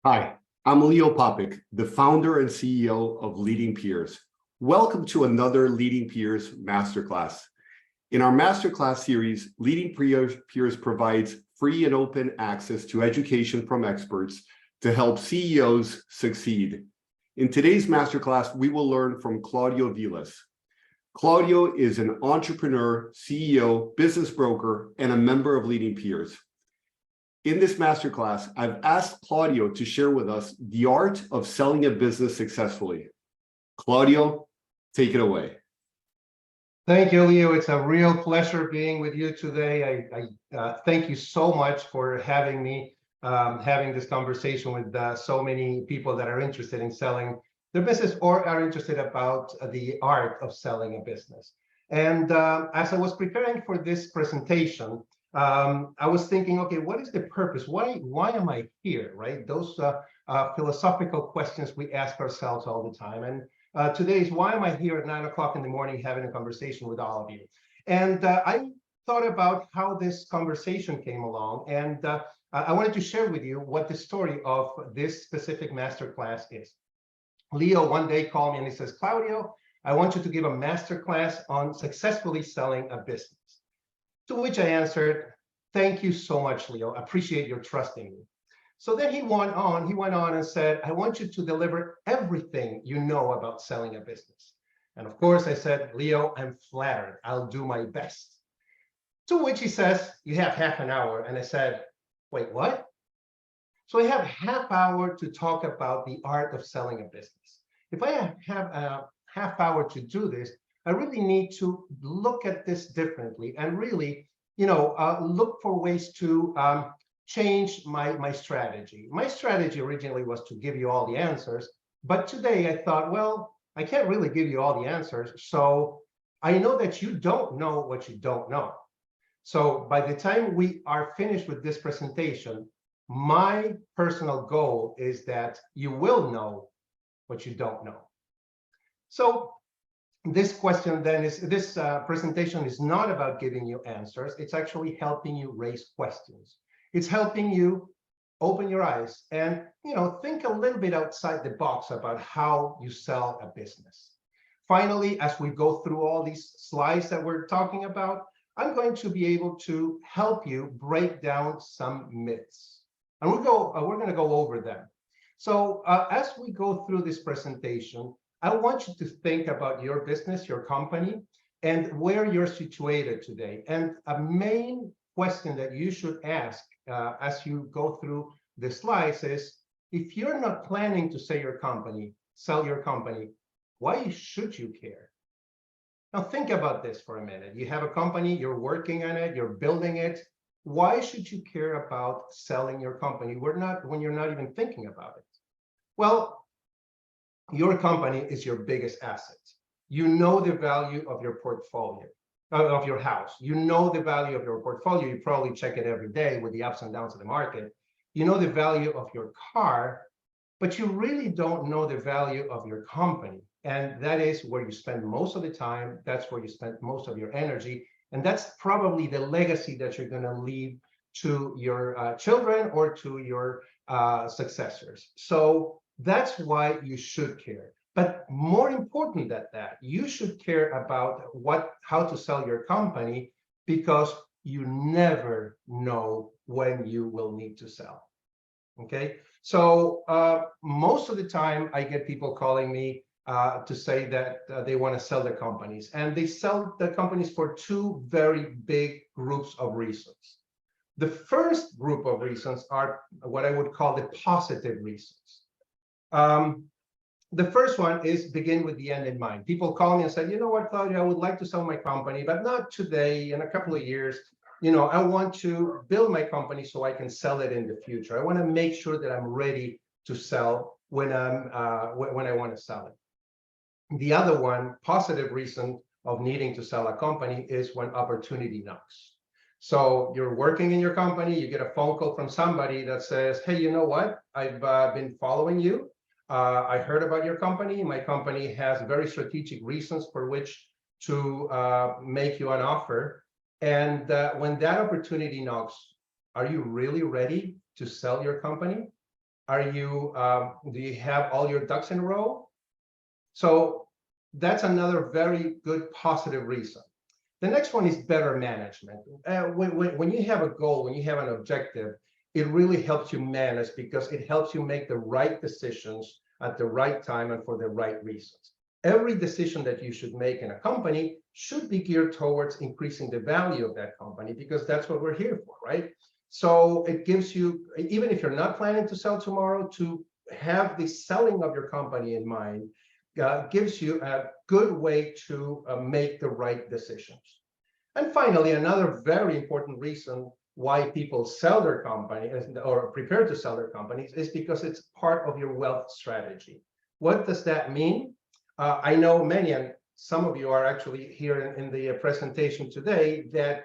Hi, I'm Leo Popik, the founder and CEO of Leading Peers. Welcome to another Leading Peers Masterclass. In our Masterclass series, Leading Peers provides free and open access to education from experts to help CEOs succeed. In today's Masterclass, we will learn from Claudio Vilas. Claudio is an entrepreneur, CEO, business broker, and a member of Leading Peers. In this masterclass, I've asked Claudio to share with us the art of selling a business successfully. Claudio, take it away. Thank you, Leo. It's a real pleasure being with you today. I thank you so much for having me, having this conversation with so many people that are interested in selling their business or are interested about the art of selling a business. And as I was preparing for this presentation, I was thinking, okay, what is the purpose? Why am I here, right? Those philosophical questions we ask ourselves all the time. And today is, why am I here at 9 o'clock in the morning having a conversation with all of you? And I thought about how this conversation came along, and I wanted to share with you what the story of this specific masterclass is. Leo one day called me and he says, Claudio, I want you to give a masterclass on successfully selling a business. To which I answered, thank you so much, Leo. Appreciate your trusting me. So then he went on and said, I want you to deliver everything you know about selling a business. And of course I said, Leo, I'm flattered. I'll do my best. To which he says, you have half an hour. And I said, wait, what? So I have half hour to talk about the art of selling a business. If I have a half hour to do this, I really need to look at this differently and really, look for ways to change my strategy. My strategy originally was to give you all the answers, but today I thought, well, I can't really give you all the answers. So I know that you don't know what you don't know. So by the time we are finished with this presentation, my personal goal is that you will know what you don't know. So this presentation is not about giving you answers. It's actually helping you raise questions. It's helping you open your eyes and think a little bit outside the box about how you sell a business. Finally, as we go through all these slides that we're talking about, I'm going to be able to help you break down some myths. And we're going to go over them. So as we go through this presentation, I want you to think about your business, your company, and where you're situated today. And a main question that you should ask as you go through the slides is, if you're not planning to sell your company, why should you care? Now think about this for a minute. You have a company, you're working on it, you're building it. Why should you care about selling your company when you're not even thinking about it? Well, your company is your biggest asset. You know the value of your portfolio, of your house. You know the value of your portfolio. You probably check it every day with the ups and downs of the market. You know the value of your car, but you really don't know the value of your company. And that is where you spend most of the time. That's where you spend most of your energy. And that's probably the legacy that you're going to leave to your children or to your successors. So that's why you should care. But more important than that, you should care about how to sell your company, because you never know when you will need to sell. Okay, so most of the time I get people calling me to say that they want to sell their companies, and they sell their companies for two very big groups of reasons. The first group of reasons are what I would call the positive reasons. The first one is begin with the end in mind. People call me and say, you know what, Claudio, I would like to sell my company, but not today, in a couple of years. I want to build my company so I can sell it in the future. I want to make sure that I'm ready to sell when I want to sell it. The other one, positive reason of needing to sell a company, is when opportunity knocks. So you're working in your company, you get a phone call from somebody that says, hey, you know what? I've been following you. I heard about your company. My company has very strategic reasons for which to make you an offer. And when that opportunity knocks, are you really ready to sell your company? Do you have all your ducks in a row? So that's another very good positive reason. The next one is better management. When you have a goal, when you have an objective, it really helps you manage because it helps you make the right decisions at the right time and for the right reasons. Every decision that you should make in a company should be geared towards increasing the value of that company, because that's what we're here for, right? So it gives you, even if you're not planning to sell tomorrow, to have the selling of your company in mind gives you a good way to make the right decisions. And finally, another very important reason why people sell their company or prepare to sell their companies is because it's part of your wealth strategy. What does that mean? I know many, and some of you are actually here in the presentation today, that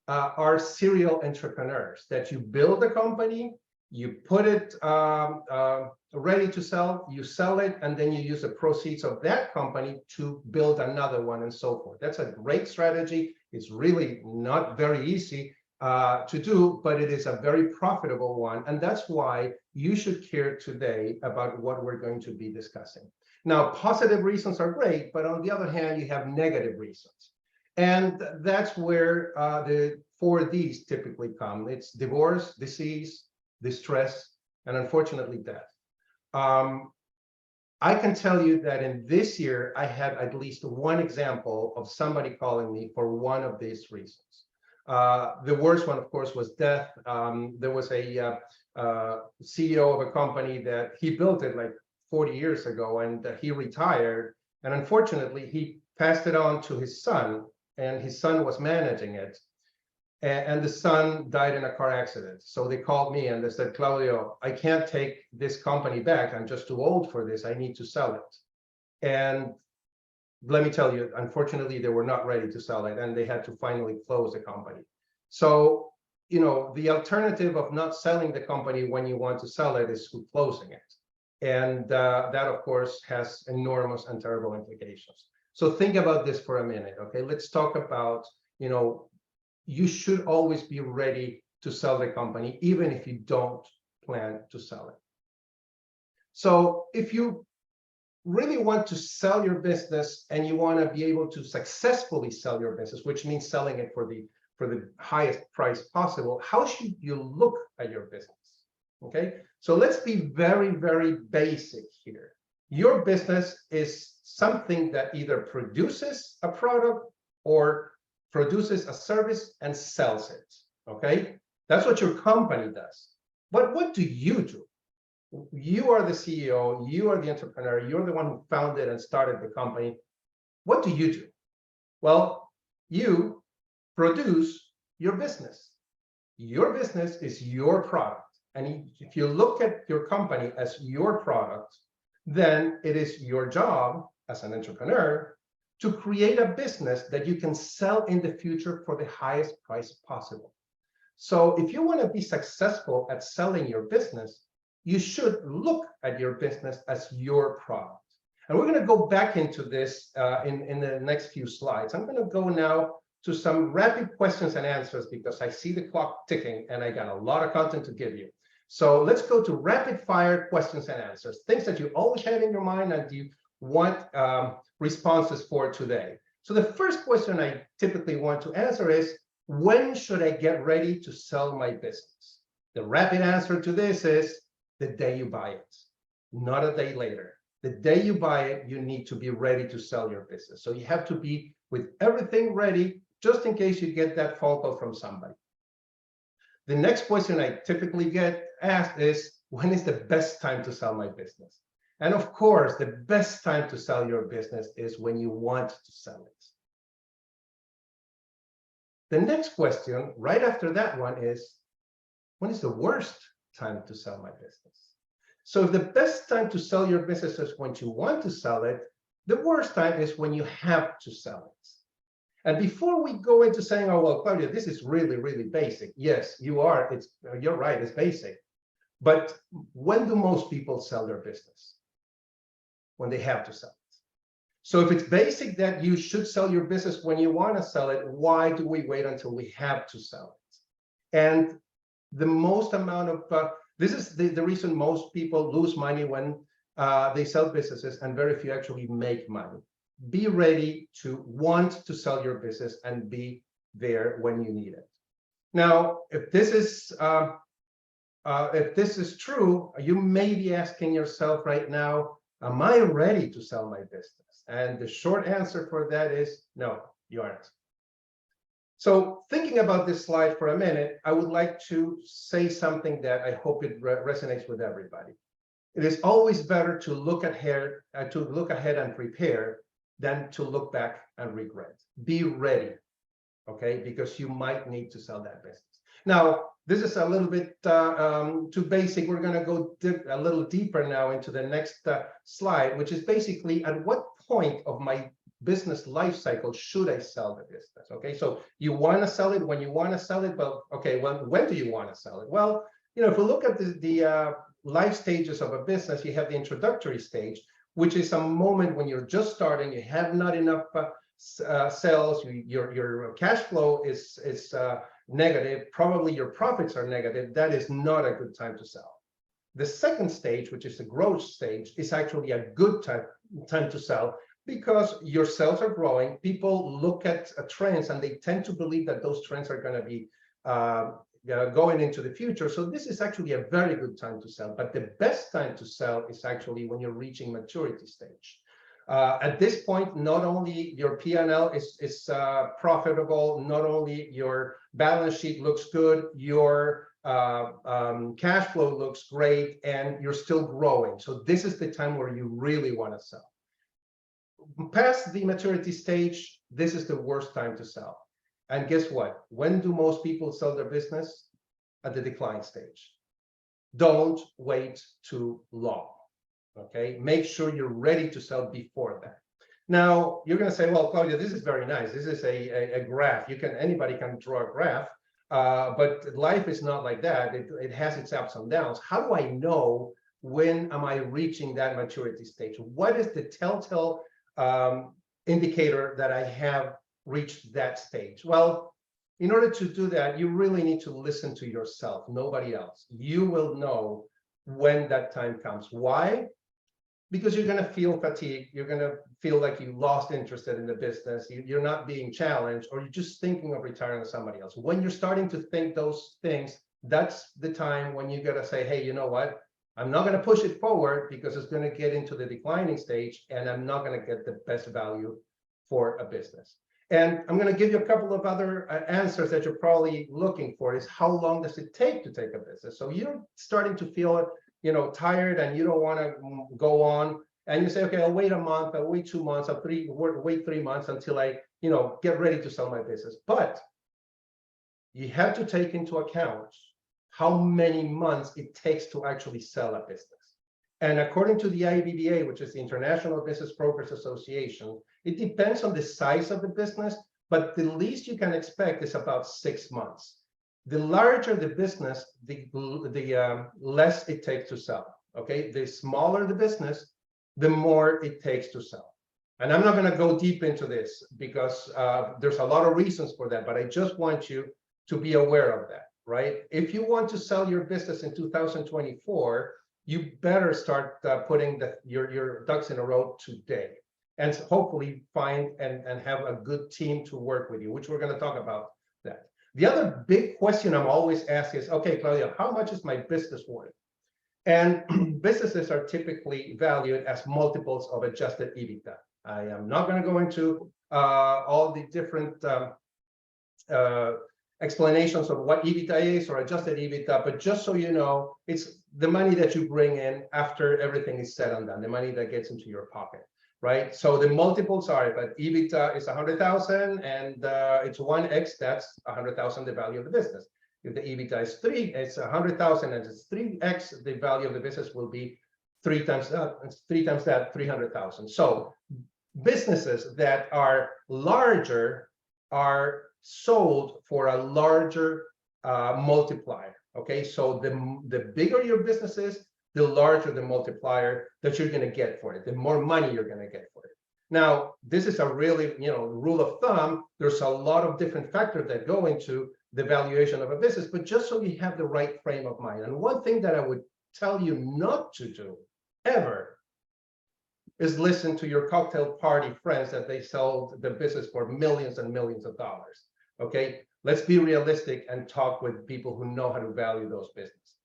are serial entrepreneurs, that you build a company, you put it ready to sell, you sell it, and then you use the proceeds of that company to build another one and so forth. That's a great strategy. It's really not very easy to do, but it is a very profitable one. And that's why you should care today about what we're going to be discussing. Now, positive reasons are great, but on the other hand, you have negative reasons. And that's where the 4 Ds typically come. It's divorce, disease, distress, and unfortunately, death. I can tell you that in this year, I had at least one example of somebody calling me for one of these reasons. The worst one, of course, was death. There was a CEO of a company that he built it like 40 years ago, and he retired. And unfortunately, he passed it on to his son, and his son was managing it. And the son died in a car accident. So they called me and they said, Claudio, I can't take this company back. I'm just too old for this. I need to sell it. And let me tell you, unfortunately, they were not ready to sell it, and they had to finally close the company. So, you know, the alternative of not selling the company when you want to sell it is closing it. And that, of course, has enormous and terrible implications. So think about this for a minute, okay? Let's talk about, you know, you should always be ready to sell the company, even if you don't plan to sell it. So if you really want to sell your business and you want to be able to successfully sell your business, which means selling it for the highest price possible, how should you look at your business? Okay, so let's be very, very basic here. Your business is something that either produces a product or produces a service and sells it. Okay, that's what your company does. But what do you do? You are the CEO, you are the entrepreneur, you're the one who founded and started the company. What do you do? Well, you produce your business. Your business is your product. And if you look at your company as your product, then it is your job as an entrepreneur to create a business that you can sell in the future for the highest price possible. So if you want to be successful at selling your business, you should look at your business as your product. And we're going to go back into this in the next few slides. I'm going to go now to some rapid questions and answers because I see the clock ticking and I got a lot of content to give you. So let's go to rapid fire questions and answers, things that you always had in your mind and you want responses for today. So the first question I typically want to answer is, when should I get ready to sell my business? The rapid answer to this is the day you buy it, not a day later. The day you buy it, you need to be ready to sell your business. So you have to be with everything ready, just in case you get that phone call from somebody. The next question I typically get asked is, when is the best time to sell my business? And of course, the best time to sell your business is when you want to sell it. The next question right after that one is, when is the worst time to sell my business? So if the best time to sell your business is when you want to sell it, the worst time is when you have to sell it. And before we go into saying, oh, well, Claudia, this is really, really basic. Yes, you are. You're right, it's basic. But when do most people sell their business? When they have to sell it. So if it's basic that you should sell your business when you want to sell it, why do we wait until we have to sell it? And the most amount of This is the reason most people lose money when they sell businesses, and very few actually make money. Be ready to want to sell your business and be there when you need it. Now, if this is true, you may be asking yourself right now, am I ready to sell my business? And the short answer for that is no, you aren't. So thinking about this slide for a minute, I would like to say something that I hope it resonates with everybody. It is always better to look ahead and prepare than to look back and regret. Be ready, okay? Because you might need to sell that business. Now, this is a little bit too basic. We're going to go a little deeper now into the next slide, which is basically at what point of my business life cycle should I sell the business? Okay, so you want to sell it when you want to sell it, but okay, when do you want to sell it? Well, you know, if we look at the life stages of a business, you have the introductory stage, which is a moment when you're just starting, you have not enough sales, your cash flow is negative, probably your profits are negative. That is not a good time to sell. The second stage, which is the growth stage, is actually a good time to sell, because your sales are growing. People look at trends and they tend to believe that those trends are going to be going into the future. So this is actually a very good time to sell. But the best time to sell is actually when you're reaching maturity stage. At this point, not only your P&L is profitable, not only your balance sheet looks good, your cash flow looks great, and you're still growing. So this is the time where you really want to sell. Past the maturity stage, this is the worst time to sell. And guess what? When do most people sell their business? At the decline stage. Don't wait too long. Okay, make sure you're ready to sell before that. Now, you're going to say, well, Claudio, this is very nice. This is a graph. Anybody can draw a graph, but life is not like that. It has its ups and downs. How do I know when am I reaching that maturity stage? What is the telltale indicator that I have reached that stage? Well, in order to do that, you really need to listen to yourself, nobody else. You will know when that time comes. Why? Because you're going to feel fatigued. You're going to feel like you lost interest in the business. You're not being challenged, or you're just thinking of retiring to somebody else. When you're starting to think those things, that's the time when you got to say, hey, you know what? I'm not going to push it forward because it's going to get into the declining stage, and I'm not going to get the best value for a business. And I'm going to give you a couple of other answers that you're probably looking for. Is how long does it take to take a business? So you're starting to feel, tired, and you don't want to go on, and you say, okay, I'll wait a month, I'll wait 2 months, I'll wait 3 months until I, get ready to sell my business. But you have to take into account how many months it takes to actually sell a business. And according to the IBBA, which is the International Business Brokers Association, it depends on the size of the business, but the least you can expect is about 6 months. The larger the business, the less it takes to sell. Okay, the smaller the business, the more it takes to sell. And I'm not going to go deep into this because there's a lot of reasons for that, but I just want you to be aware of that, right? If you want to sell your business in 2024, you better start putting your ducks in a row today, and hopefully find and have a good team to work with you, which we're going to talk about that. The other big question I'm always asked is, okay, Claudio, how much is my business worth? And businesses are typically valued as multiples of adjusted EBITDA. I am not going to go into all the different explanations of what EBITDA is or adjusted EBITDA, but just so you know, it's the money that you bring in after everything is said and done, the money that gets into your pocket, right? So the multiples are, if EBITDA is 100,000 and it's 1x, that's 100,000 the value of the business. If the EBITDA is 100,000 and it's 3x, the value of the business will be 3 times that. It's 3 times that, 300,000. So businesses that are larger are sold for a larger multiplier. Okay, so the bigger your business is, the larger the multiplier that you're going to get for it, the more money you're going to get for it. Now, this is a really, rule of thumb. There's a lot of different factors that go into the valuation of a business, but just so you have the right frame of mind. And one thing that I would tell you not to do ever is listen to your cocktail party friends that they sold the business for millions and millions of dollars. Okay, let's be realistic and talk with people who know how to value those businesses.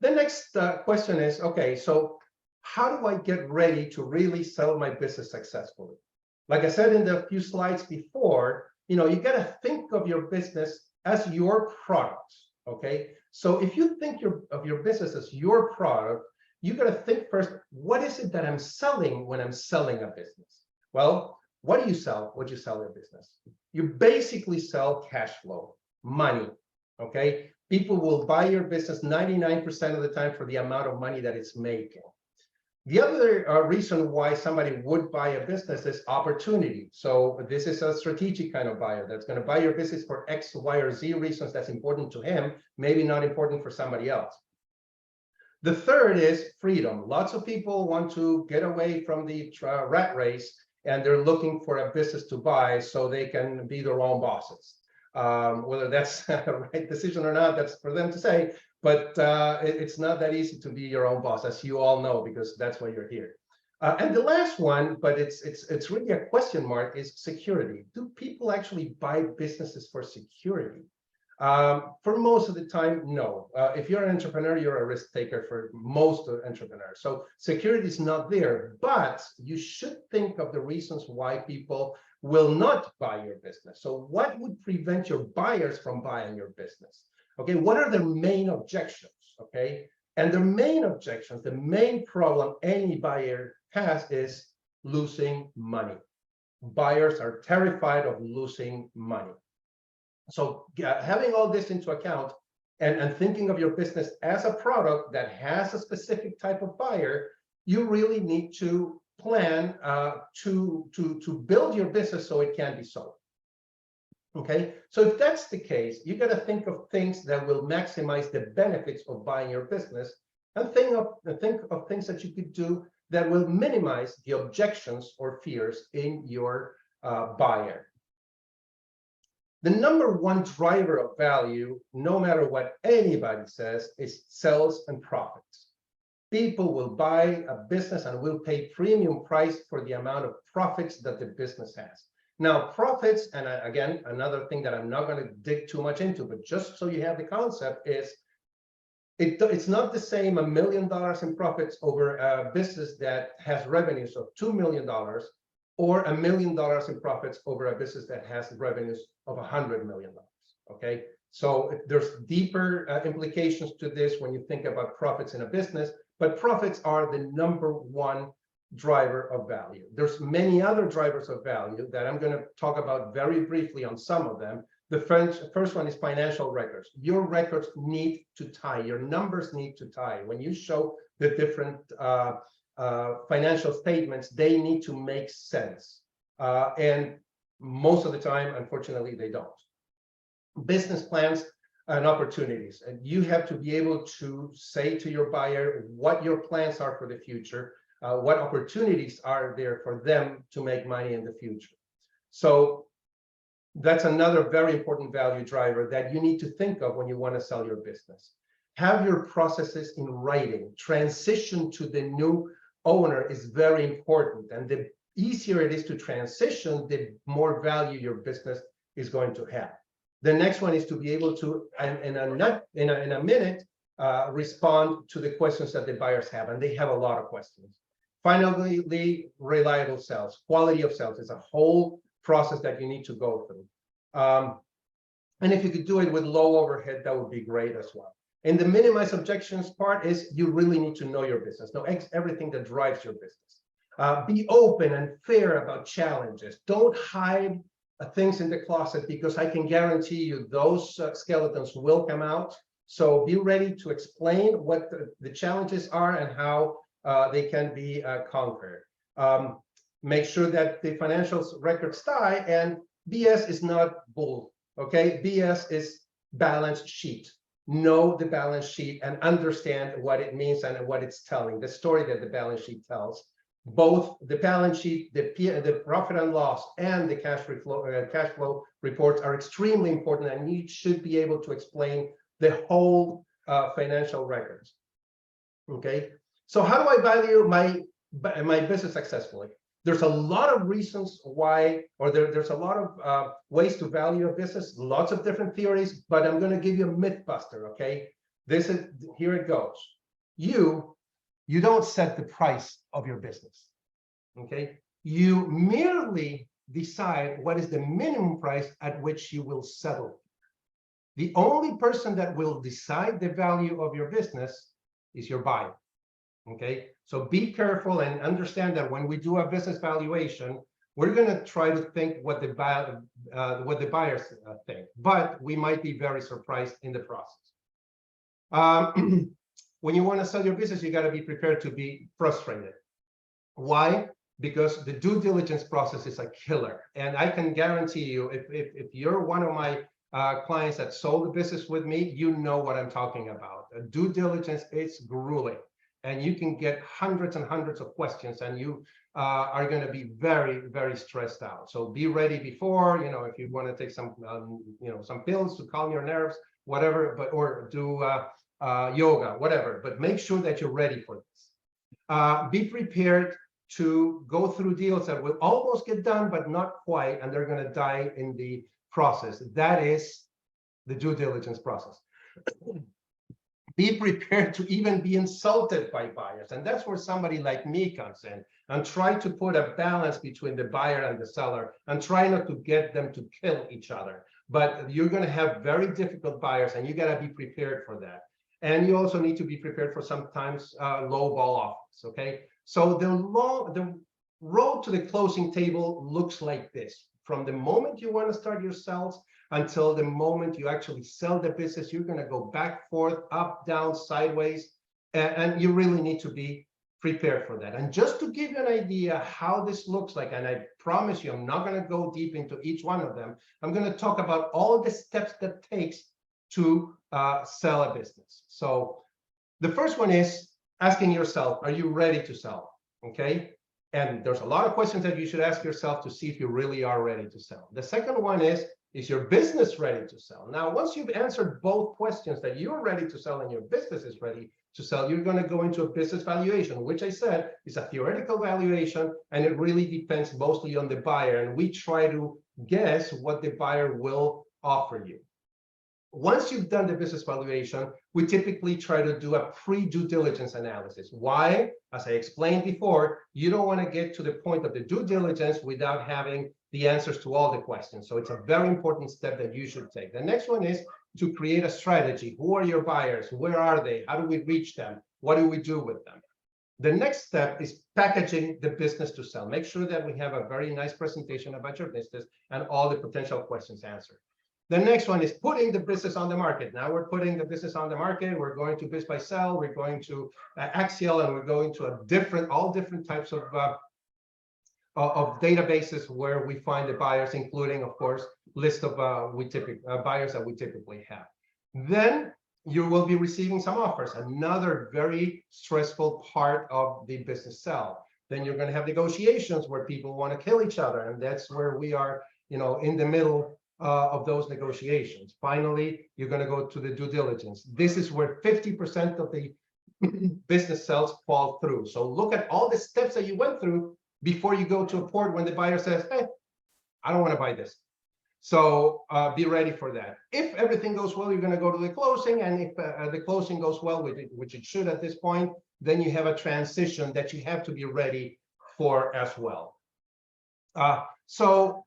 The next question is, okay, so how do I get ready to really sell my business successfully? Like I said in the few slides before, you got to think of your business as your product. Okay, so if you think of your business as your product, you got to think first, what is it that I'm selling when I'm selling a business? Well, what do you sell? What do you sell your business? You basically sell cash flow, money. Okay, people will buy your business 99% of the time for the amount of money that it's making. The other reason why somebody would buy a business is opportunity. So this is a strategic kind of buyer that's going to buy your business for X, Y, or Z reasons that's important to him, maybe not important for somebody else. The third is freedom. Lots of people want to get away from the rat race, and they're looking for a business to buy so they can be their own bosses. Whether that's a right decision or not, that's for them to say. But it's not that easy to be your own boss, as you all know, because that's why you're here. And the last one, but it's really a question mark, is security. Do people actually buy businesses for security? For most of the time, no. If you're an entrepreneur, you're a risk taker for most entrepreneurs. So security is not there, but you should think of the reasons why people will not buy your business. So what would prevent your buyers from buying your business? Okay, what are the main objections? Okay, and the main objections, the main problem any buyer has is losing money. Buyers are terrified of losing money. So having all this into account and thinking of your business as a product that has a specific type of buyer, you really need to plan to build your business so it can be sold. Okay, so if that's the case, you got to think of things that will maximize the benefits of buying your business, and think of things that you could do that will minimize the objections or fears in your buyer. The number one driver of value, no matter what anybody says, is sales and profits. People will buy a business and will pay premium price for the amount of profits that the business has. Now, profits, and again, another thing that I'm not going to dig too much into, but just so you have the concept, is it's not the same $1 million in profits over a business that has revenues of $2 million or $1 million in profits over a business that has revenues of $100 million. Okay, so there's deeper implications to this when you think about profits in a business, but profits are the number one driver of value. There's many other drivers of value that I'm going to talk about very briefly on some of them. The first one is financial records. Your records need to tie. Your numbers need to tie. When you show the different financial statements, they need to make sense. And most of the time, unfortunately, they don't. Business plans and opportunities. And you have to be able to say to your buyer what your plans are for the future, what opportunities are there for them to make money in the future. So that's another very important value driver that you need to think of when you want to sell your business. Have your processes in writing. Transition to the new owner is very important. And the easier it is to transition, the more value your business is going to have. The next one is to be able to, in a minute, respond to the questions that the buyers have. And they have a lot of questions. Finally, reliable sales. Quality of sales is a whole process that you need to go through. And if you could do it with low overhead, that would be great as well. And the minimize objections part is you really need to know your business, know everything that drives your business. Be open and fair about challenges. Don't hide things in the closet, because I can guarantee you those skeletons will come out. So be ready to explain what the challenges are and how they can be conquered. Make sure that the financial records tie, and BS is not bull, okay? BS is balance sheet. Know the balance sheet and understand what it means and what it's telling, the story that the balance sheet tells. both the balance sheet, the profit and loss, and the cash flow reports are extremely important, and you should be able to explain the whole financial records. Okay, so how do I value my business successfully? There's a lot of reasons why, or there's a lot of ways to value a business, lots of different theories, but I'm going to give you a myth buster. Okay, here it goes. You don't set the price of your business. Okay, you merely decide what is the minimum price at which you will settle. The only person that will decide the value of your business is your buyer. Okay, so be careful and understand that when we do a business valuation, we're going to try to think what the buyers think, but we might be very surprised in the process. When you want to sell your business, you got to be prepared to be frustrated. Why? Because the due diligence process is a killer. And I can guarantee you, if you're one of my clients that sold the business with me, you know what I'm talking about. Due diligence is grueling, and you can get hundreds and hundreds of questions, and you are going to be very, very stressed out. So be ready before, if you want to take some, some pills to calm your nerves, whatever, or do yoga, whatever, but make sure that you're ready for this. Be prepared to go through deals that will almost get done, but not quite, and they're going to die in the process. That is the due diligence process. Be prepared to even be insulted by buyers, and that's where somebody like me comes in and try to put a balance between the buyer and the seller and try not to get them to kill each other. But you're going to have very difficult buyers, and you got to be prepared for that. And you also need to be prepared for sometimes low ball offers. Okay, so the road to the closing table looks like this. From the moment you want to start your sales until the moment you actually sell the business, you're going to go back, forth, up, down, sideways, and you really need to be prepared for that. And just to give you an idea how this looks like, and I promise you, I'm not going to go deep into each one of them. I'm going to talk about all the steps that takes to sell a business. So the first one is asking yourself, are you ready to sell? Okay. And there's a lot of questions that you should ask yourself to see if you really are ready to sell. The second one is your business ready to sell? Now, once you've answered both questions that you're ready to sell and your business is ready to sell, you're going to go into a business valuation, which I said is a theoretical valuation, and it really depends mostly on the buyer. And we try to guess what the buyer will offer you. Once you've done the business valuation, we typically try to do a pre-due diligence analysis. Why? As I explained before, you don't want to get to the point of the due diligence without having the answers to all the questions. So it's a very important step that you should take. The next one is to create a strategy. Who are your buyers? Where are they? How do we reach them? What do we do with them? The next step is packaging the business to sell. Make sure that we have a very nice presentation about your business and all the potential questions answered. The next one is putting the business on the market. Now we're putting the business on the market. We're going to Biz by Sell. We're going to Axial, and we're going to all different types of databases where we find the buyers, including, of course, list of buyers that we typically have. Then you will be receiving some offers, another very stressful part of the business sell. Then you're going to have negotiations where people want to kill each other, and that's where we are, in the middle of those negotiations. Finally, you're going to go to the due diligence. This is where 50% of the business sales fall through. So look at all the steps that you went through before you go to a port when the buyer says, hey, I don't want to buy this. So be ready for that. If everything goes well, you're going to go to the closing. And if the closing goes well, which it should at this point, then you have a transition that you have to be ready for as well. So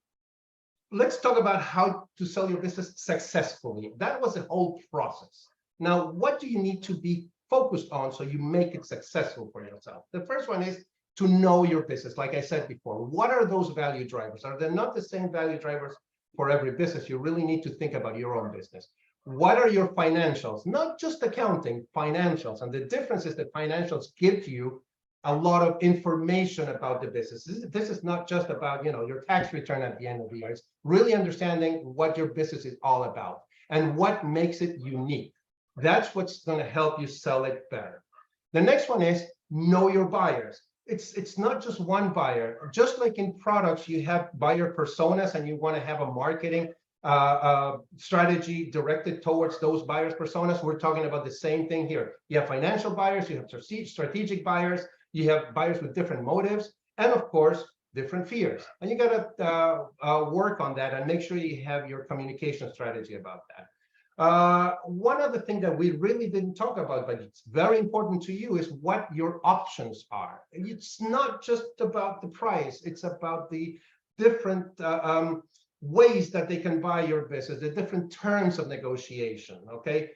let's talk about how to sell your business successfully. That was the whole process. Now, what do you need to be focused on so you make it successful for yourself? The first one is to know your business. Like I said before, what are those value drivers? Are they not the same value drivers for every business? You really need to think about your own business. What are your financials? Not just accounting, financials. And the difference is that financials give you a lot of information about the business. This is not just about, your tax return at the end of the year. It's really understanding what your business is all about and what makes it unique. That's what's going to help you sell it better. The next one is know your buyers. it's not just one buyer. Just like in products, you have buyer personas, and you want to have a marketing strategy directed towards those buyers personas. We're talking about the same thing here. You have financial buyers, you have strategic buyers, you have buyers with different motives, and of course, different fears. And you got to work on that and make sure you have your communication strategy about that. One other thing that we really didn't talk about, but it's very important to you, is what your options are. It's not just about the price, it's about the different ways that they can buy your business, the different terms of negotiation, okay?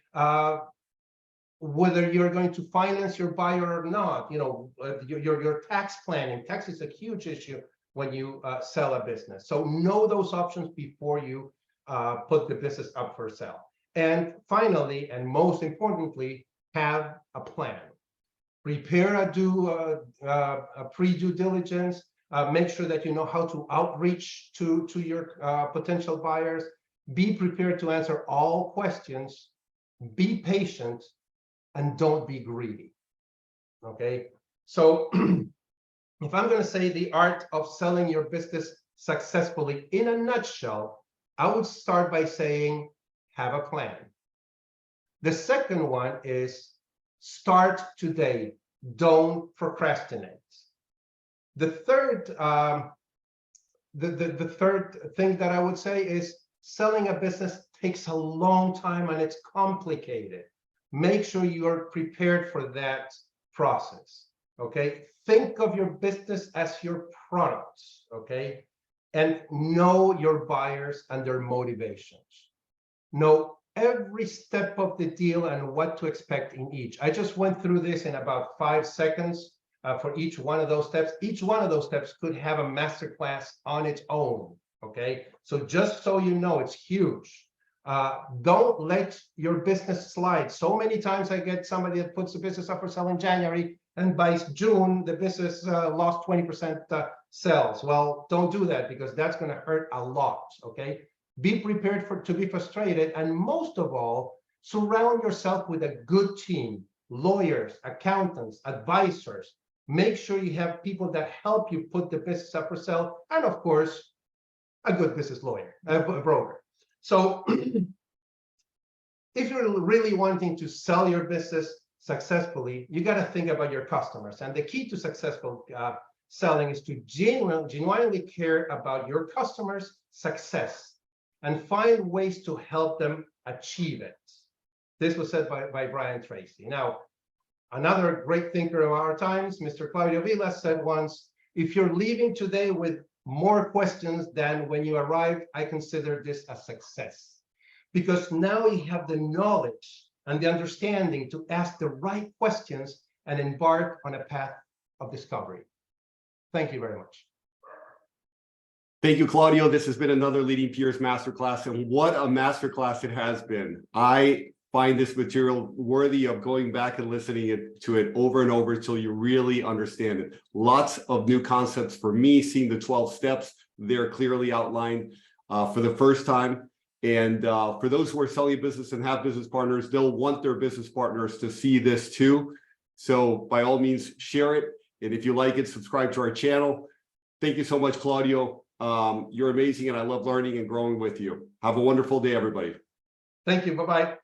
Whether you're going to finance your buyer or not, you know, your tax planning. Tax is a huge issue when you sell a business. So know those options before you put the business up for sale. And finally, and most importantly, have a plan. Prepare a pre-due diligence. Make sure that you know how to outreach to your potential buyers. Be prepared to answer all questions. Be patient, and don't be greedy. Okay? So if I'm going to say the art of selling your business successfully in a nutshell, I would start by saying, have a plan. The second one is start today. Don't procrastinate. The third, the third thing that I would say is selling a business takes a long time and it's complicated. Make sure you are prepared for that process. Okay. Think of your business as your product. Okay. And know your buyers and their motivations. Know every step of the deal and what to expect in each. I just went through this in about 5 seconds for each one of those steps. Each one of those steps could have a masterclass on its own. Okay, so just so you know, it's huge. Don't let your business slide. So many times I get somebody that puts the business up for sale in January, and by June, the business lost 20% sales. Well, don't do that, because that's going to hurt a lot. Okay. Be prepared to be frustrated, and most of all, surround yourself with a good team, lawyers, accountants, advisors. Make sure you have people that help you put the business up for sale, and of course, a good business lawyer, a broker. So if you're really wanting to sell your business successfully, you got to think about your customers. And the key to successful selling is to genuinely care about your customers' success and find ways to help them achieve it. This was said by Brian Tracy. Now, another great thinker of our times, Mr. Claudio Vilas, said once, if you're leaving today with more questions than when you arrived, I consider this a success. Because now you have the knowledge and the understanding to ask the right questions and embark on a path of discovery. Thank you very much. Thank you, Claudio. This has been another Leading Peers Masterclass, and what a masterclass it has been. I find this material worthy of going back and listening to it over and over until you really understand it. Lots of new concepts for me, seeing the 12 steps, they're clearly outlined for the first time. And for those who are selling a business and have business partners, they'll want their business partners to see this too. So by all means, share it. And if you like it, subscribe to our channel. Thank you so much, Claudio. You're amazing, and I love learning and growing with you. Have a wonderful day, everybody. Thank you. Bye-bye.